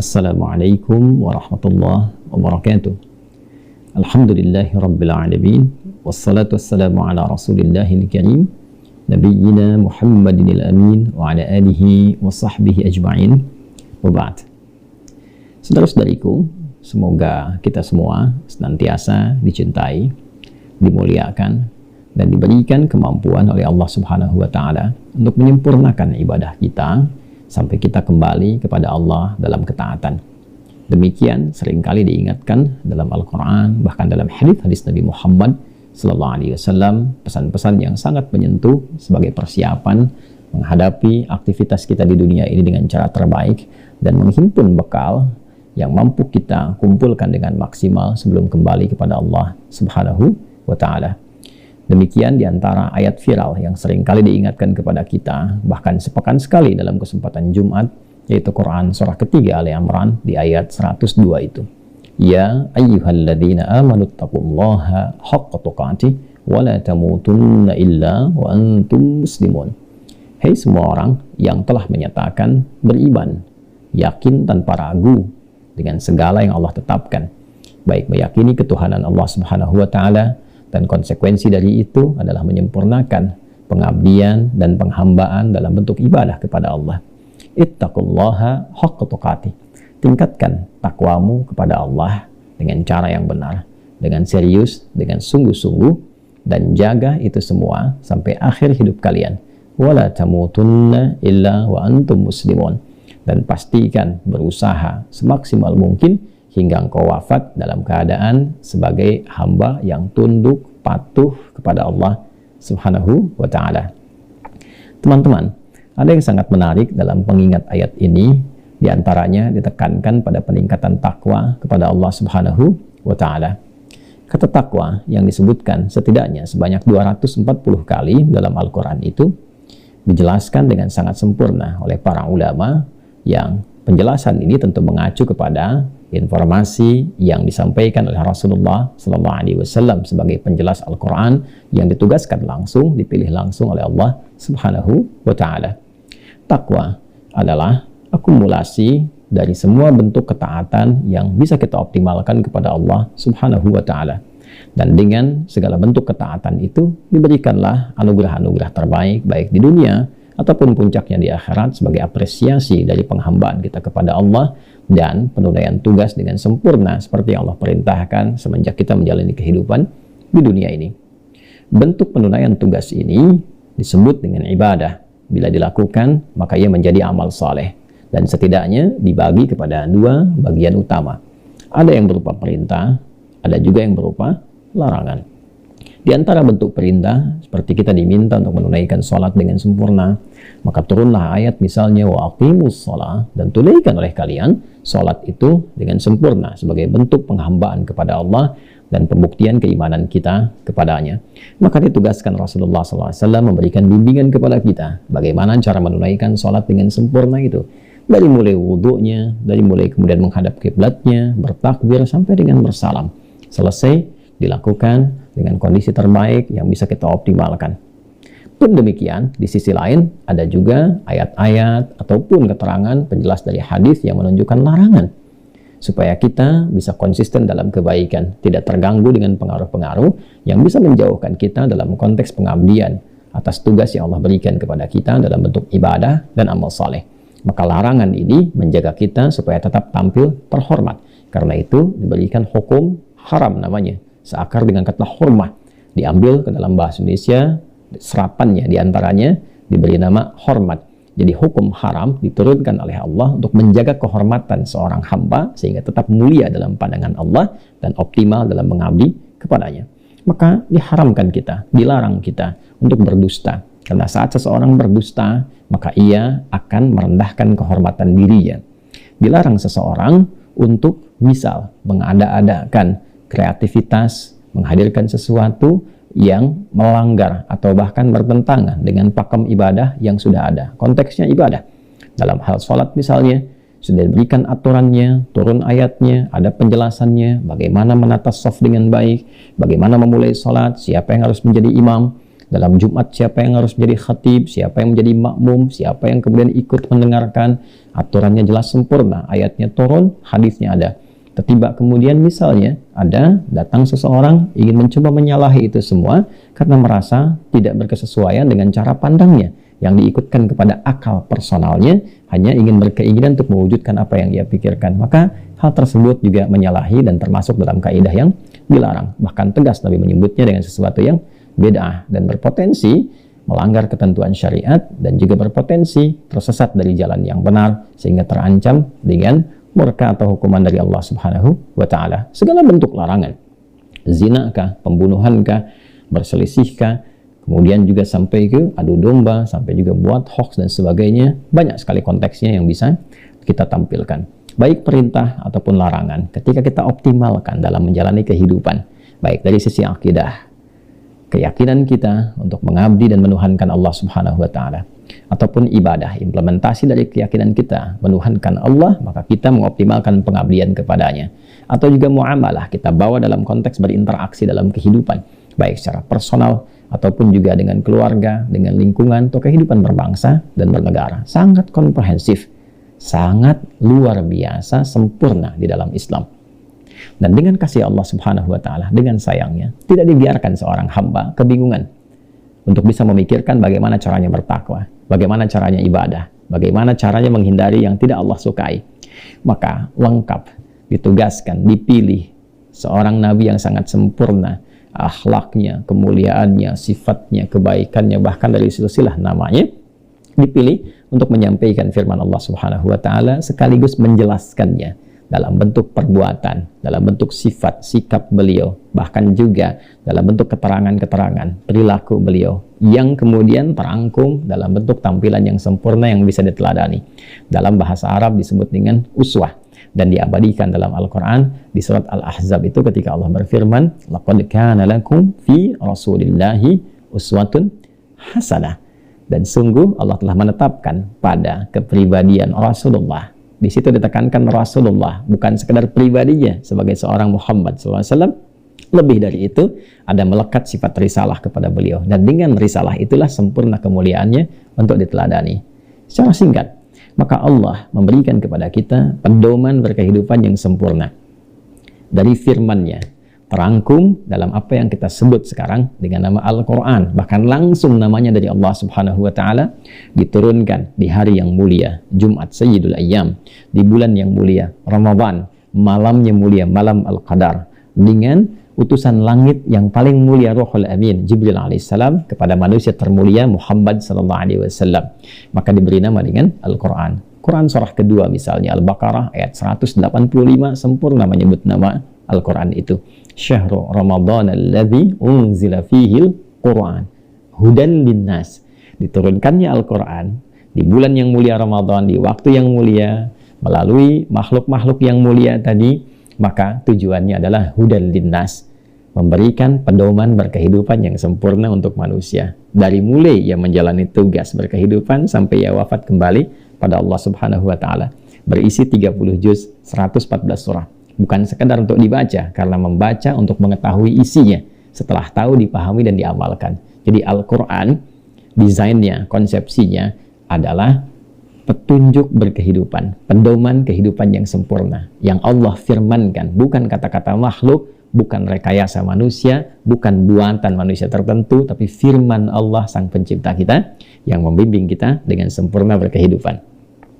Assalamualaikum warahmatullahi wabarakatuh. Alhamdulillahi rabbil alamin. Wassalatu wassalamu ala rasulillahil karim Nabiyyina Muhammadinil amin wa ala alihi wa sahbihi ajma'in. Wa ba'd. Saudara-saudariku, semoga kita semua senantiasa dicintai, dimuliakan, dan diberikan kemampuan oleh Allah Subhanahu wa Ta'ala untuk menyempurnakan ibadah kita sampai kita kembali kepada Allah dalam ketaatan. Demikian seringkali diingatkan dalam Al-Quran, bahkan dalam hadis Nabi Muhammad Sallallahu Alaihi Wasallam, pesan-pesan yang sangat menyentuh sebagai persiapan menghadapi aktivitas kita di dunia ini dengan cara terbaik dan menghimpun bekal yang mampu kita kumpulkan dengan maksimal sebelum kembali kepada Allah Subhanahu wa Ta'ala. Demikian diantara ayat viral yang seringkali diingatkan kepada kita, bahkan sepekan sekali dalam kesempatan Jumat, yaitu Quran surah ketiga Ali Imran di ayat 102 itu. Ya ayyuhalladzina amanu taqullaha haqqa tuqatih wa la tamutunna illa wa antum muslimun. Hei semua orang yang telah menyatakan beriman, yakin tanpa ragu dengan segala yang Allah tetapkan, baik meyakini ketuhanan Allah Subhanahu wa Ta'ala, dan konsekuensi dari itu adalah menyempurnakan pengabdian dan penghambaan dalam bentuk ibadah kepada Allah. Ittaqullaha haqqa tuqatih. Tingkatkan takwamu kepada Allah dengan cara yang benar, dengan serius, dengan sungguh-sungguh, dan jaga itu semua sampai akhir hidup kalian. Wala tamutunna illa wa antum muslimun. Dan pastikan berusaha semaksimal mungkin hingga engkau wafat dalam keadaan sebagai hamba yang tunduk patuh kepada Allah Subhanahu wa Ta'ala. Teman-teman, ada yang sangat menarik dalam pengingat ayat ini, diantaranya ditekankan pada peningkatan takwa kepada Allah Subhanahu wa Ta'ala. Kata takwa yang disebutkan setidaknya sebanyak 240 kali dalam Al-Quran itu dijelaskan dengan sangat sempurna oleh para ulama, yang penjelasan ini tentu mengacu kepada informasi yang disampaikan oleh Rasulullah Sallallahu Alaihi Wasallam sebagai penjelas Al-Quran yang ditugaskan langsung, dipilih langsung oleh Allah Subhanahu wa Ta'ala. Takwa adalah akumulasi dari semua bentuk ketaatan yang bisa kita optimalkan kepada Allah Subhanahu wa Ta'ala. Dan dengan segala bentuk ketaatan itu diberikanlah anugerah-anugerah terbaik baik di dunia ataupun puncaknya di akhirat sebagai apresiasi dari penghambaan kita kepada Allah dan penunaian tugas dengan sempurna seperti yang Allah perintahkan semenjak kita menjalani kehidupan di dunia ini. Bentuk penunaian tugas ini disebut dengan ibadah. Bila dilakukan, maka ia menjadi amal saleh dan setidaknya dibagi kepada dua bagian utama. Ada yang berupa perintah, ada juga yang berupa larangan. Di antara bentuk perintah, seperti kita diminta untuk menunaikan sholat dengan sempurna, maka turunlah ayat misalnya wa aqimus sholat, dan tunaikan oleh kalian sholat itu dengan sempurna sebagai bentuk penghambaan kepada Allah dan pembuktian keimanan kita kepadanya. Maka ditugaskan Rasulullah SAW memberikan bimbingan kepada kita bagaimana cara menunaikan sholat dengan sempurna itu, dari mulai wudhunya, dari mulai kemudian menghadap kiblatnya, bertakbir sampai dengan bersalam. Selesai dilakukan dengan kondisi terbaik yang bisa kita optimalkan. Pun demikian, di sisi lain ada juga ayat-ayat ataupun keterangan penjelas dari hadis yang menunjukkan larangan supaya kita bisa konsisten dalam kebaikan, tidak terganggu dengan pengaruh-pengaruh yang bisa menjauhkan kita dalam konteks pengabdian atas tugas yang Allah berikan kepada kita dalam bentuk ibadah dan amal saleh. Maka larangan ini menjaga kita supaya tetap tampil terhormat. Karena itu diberikan hukum haram namanya, seakar dengan kata hormat, diambil ke dalam bahasa Indonesia, serapannya diantaranya diberi nama hormat. Jadi hukum haram diturunkan oleh Allah untuk menjaga kehormatan seorang hamba sehingga tetap mulia dalam pandangan Allah dan optimal dalam mengabdi kepadanya. Maka diharamkan kita, dilarang kita untuk berdusta. Karena saat seseorang berdusta, maka ia akan merendahkan kehormatan dirinya. Dilarang seseorang untuk misal mengada-adakan kreativitas, menghadirkan sesuatu yang melanggar atau bahkan bertentangan dengan pakem ibadah yang sudah ada. Konteksnya ibadah. Dalam hal sholat misalnya, sudah diberikan aturannya, turun ayatnya, ada penjelasannya, bagaimana menata shaf dengan baik, bagaimana memulai sholat, siapa yang harus menjadi imam, dalam Jumat siapa yang harus menjadi khatib, siapa yang menjadi makmum, siapa yang kemudian ikut mendengarkan. Aturannya jelas sempurna, ayatnya turun, hadisnya ada. Tiba kemudian misalnya datang seseorang ingin mencoba menyalahi itu semua karena merasa tidak berkesesuaian dengan cara pandangnya, yang diikutkan kepada akal personalnya, hanya ingin berkeinginan untuk mewujudkan apa yang ia pikirkan, maka hal tersebut juga menyalahi dan termasuk dalam kaidah yang dilarang. Bahkan tegas Nabi menyebutnya dengan sesuatu yang bid'ah dan berpotensi melanggar ketentuan syariat dan juga berpotensi tersesat dari jalan yang benar sehingga terancam dengan murka atau hukuman dari Allah Subhanahu wa Ta'ala. Segala bentuk larangan, zina kah, pembunuhan kah, berselisih kah, kemudian juga sampai ke adu domba, sampai juga buat hoax dan sebagainya, banyak sekali konteksnya yang bisa kita tampilkan. Baik perintah ataupun larangan, ketika kita optimalkan dalam menjalani kehidupan, baik dari sisi akidah, keyakinan kita untuk mengabdi dan menuhankan Allah Subhanahu wa Ta'ala, ataupun ibadah, implementasi dari keyakinan kita menuhankan Allah, maka kita mengoptimalkan pengabdian kepadanya. Atau juga muamalah, kita bawa dalam konteks berinteraksi dalam kehidupan, baik secara personal ataupun juga dengan keluarga, dengan lingkungan, atau kehidupan berbangsa dan bernegara. Sangat komprehensif, sangat luar biasa, sempurna di dalam Islam. Dan dengan kasih Allah Subhanahu wa Ta'ala, dengan sayangnya, tidak dibiarkan seorang hamba kebingungan untuk bisa memikirkan bagaimana caranya bertakwa, bagaimana caranya ibadah, bagaimana caranya menghindari yang tidak Allah sukai. Maka lengkap, ditugaskan, dipilih seorang nabi yang sangat sempurna, akhlaknya, kemuliaannya, sifatnya, kebaikannya, bahkan dari silsilah namanya, dipilih untuk menyampaikan firman Allah Subhanahu wa Ta'ala sekaligus menjelaskannya dalam bentuk perbuatan, dalam bentuk sifat, sikap beliau, bahkan juga dalam bentuk keterangan-keterangan, perilaku beliau, yang kemudian terangkum dalam bentuk tampilan yang sempurna yang bisa diteladani. Dalam bahasa Arab disebut dengan uswah, dan diabadikan dalam Al-Quran di surat Al-Ahzab itu ketika Allah berfirman, laqad kana lakum fi rasulillahi uswatun hasanah. Dan sungguh Allah telah menetapkan pada kepribadian Rasulullah. Di situ ditekankan Rasulullah, bukan sekedar pribadinya sebagai seorang Muhammad SAW. Lebih dari itu, ada melekat sifat risalah kepada beliau. Dan dengan risalah itulah sempurna kemuliaannya untuk diteladani. Secara singkat, maka Allah memberikan kepada kita pedoman berkehidupan yang sempurna. Dari firman-Nya, terangkum dalam apa yang kita sebut sekarang dengan nama Al-Quran, bahkan langsung namanya dari Allah Subhanahu wa Ta'ala, diturunkan di hari yang mulia Jumat Sayyidul Ayyam, di bulan yang mulia Ramadan, malamnya mulia malam Al-Qadar, dengan utusan langit yang paling mulia Ruhul Amin Jibril alaihissalam kepada manusia termulia Muhammad sallallahu alaihi wasallam, maka diberi nama dengan Al-Quran. Quran surah kedua misalnya Al-Baqarah ayat 185 sempurna menyebut nama Al-Quran itu. Syahrul Ramadan alladzi unzila fihil Quran hudan linnas. Diturunkannya Al-Quran di bulan yang mulia Ramadan, di waktu yang mulia, melalui makhluk-makhluk yang mulia tadi, maka tujuannya adalah hudan linnas, memberikan pedoman berkehidupan yang sempurna untuk manusia. Dari mulai ia menjalani tugas berkehidupan sampai ia wafat kembali pada Allah Subhanahu wa Ta'ala. Berisi 30 juz, 114 surah. Bukan sekedar untuk dibaca, karena membaca untuk mengetahui isinya, setelah tahu, dipahami, dan diamalkan. Jadi Al-Quran, desainnya, konsepsinya adalah petunjuk berkehidupan, pedoman kehidupan yang sempurna, yang Allah firmankan, bukan kata-kata makhluk, bukan rekayasa manusia, bukan buatan manusia tertentu, tapi firman Allah sang pencipta kita, yang membimbing kita dengan sempurna berkehidupan.